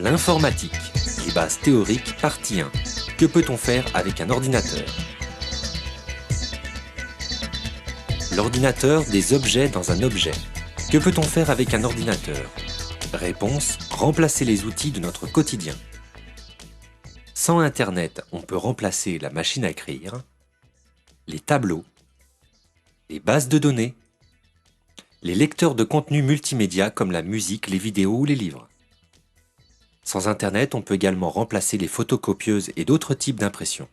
L'informatique, les bases théoriques, partie 1. Que peut-on faire avec un ordinateur? L'ordinateur, des objets dans un objet. Que peut-on faire avec un ordinateur? Réponse, remplacer les outils de notre quotidien. Sans Internet, on peut remplacer la machine à écrire, les tableaux, les bases de données, les lecteurs de contenu multimédia comme la musique, les vidéos ou les livres. Sans Internet, on peut également remplacer les photocopieuses et d'autres types d'impression.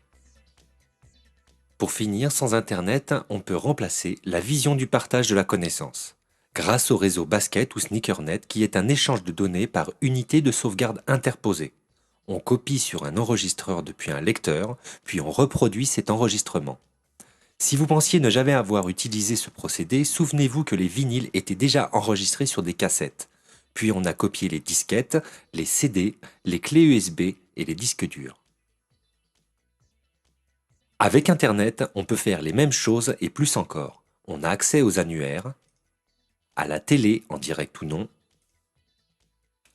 Pour finir, sans Internet, on peut remplacer la vision du partage de la connaissance, grâce au réseau Basket ou Sneakernet qui est un échange de données par unité de sauvegarde interposée. On copie sur un enregistreur depuis un lecteur, puis on reproduit cet enregistrement. Si vous pensiez ne jamais avoir utilisé ce procédé, souvenez-vous que les vinyles étaient déjà enregistrés sur des cassettes. Puis on a copié les disquettes, les CD, les clés USB et les disques durs. Avec Internet, on peut faire les mêmes choses et plus encore. On a accès aux annuaires, à la télé en direct ou non,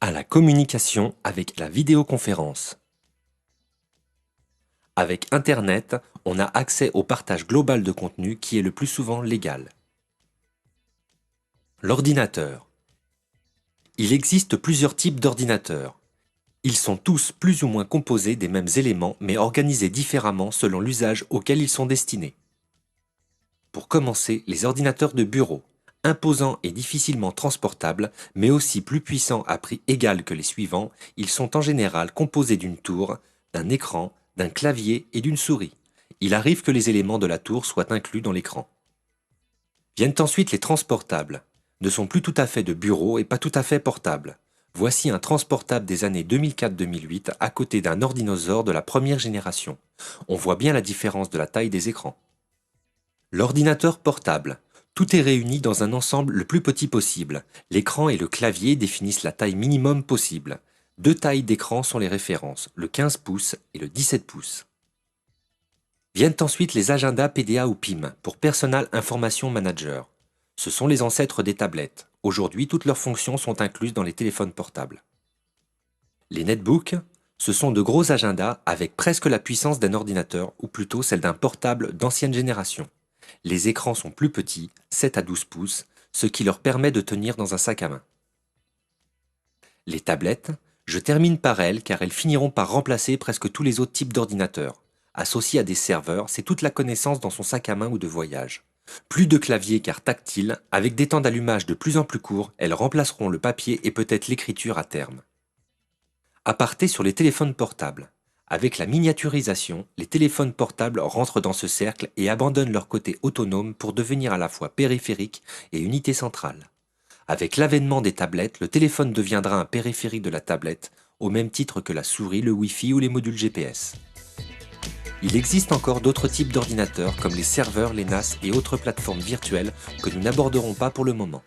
à la communication avec la vidéoconférence. Avec Internet, on a accès au partage global de contenu qui est le plus souvent légal. L'ordinateur. Il existe plusieurs types d'ordinateurs. Ils sont tous plus ou moins composés des mêmes éléments mais organisés différemment selon l'usage auquel ils sont destinés. Pour commencer, les ordinateurs de bureau, imposants et difficilement transportables, mais aussi plus puissants à prix égal que les suivants, ils sont en général composés d'une tour, d'un écran, d'un clavier et d'une souris. Il arrive que les éléments de la tour soient inclus dans l'écran. Viennent ensuite les transportables. Ne sont plus tout à fait de bureau et pas tout à fait portables. Voici un transportable des années 2004-2008 à côté d'un ordinosaure de la première génération. On voit bien la différence de la taille des écrans. L'ordinateur portable. Tout est réuni dans un ensemble le plus petit possible. L'écran et le clavier définissent la taille minimum possible. Deux tailles d'écran sont les références, le 15 pouces et le 17 pouces. Viennent ensuite les agendas PDA ou PIM pour Personal Information Manager. Ce sont les ancêtres des tablettes. Aujourd'hui, toutes leurs fonctions sont incluses dans les téléphones portables. Les netbooks, ce sont de gros agendas avec presque la puissance d'un ordinateur, ou plutôt celle d'un portable d'ancienne génération. Les écrans sont plus petits, 7 à 12 pouces, ce qui leur permet de tenir dans un sac à main. Les tablettes, je termine par elles car elles finiront par remplacer presque tous les autres types d'ordinateurs. Associées à des serveurs, c'est toute la connaissance dans son sac à main ou de voyage. Plus de clavier car tactile, avec des temps d'allumage de plus en plus courts, elles remplaceront le papier et peut-être l'écriture à terme. Aparté sur les téléphones portables. Avec la miniaturisation, les téléphones portables rentrent dans ce cercle et abandonnent leur côté autonome pour devenir à la fois périphérique et unité centrale. Avec l'avènement des tablettes, le téléphone deviendra un périphérique de la tablette, au même titre que la souris, le Wi-Fi ou les modules GPS. Il existe encore d'autres types d'ordinateurs comme les serveurs, les NAS et autres plateformes virtuelles que nous n'aborderons pas pour le moment.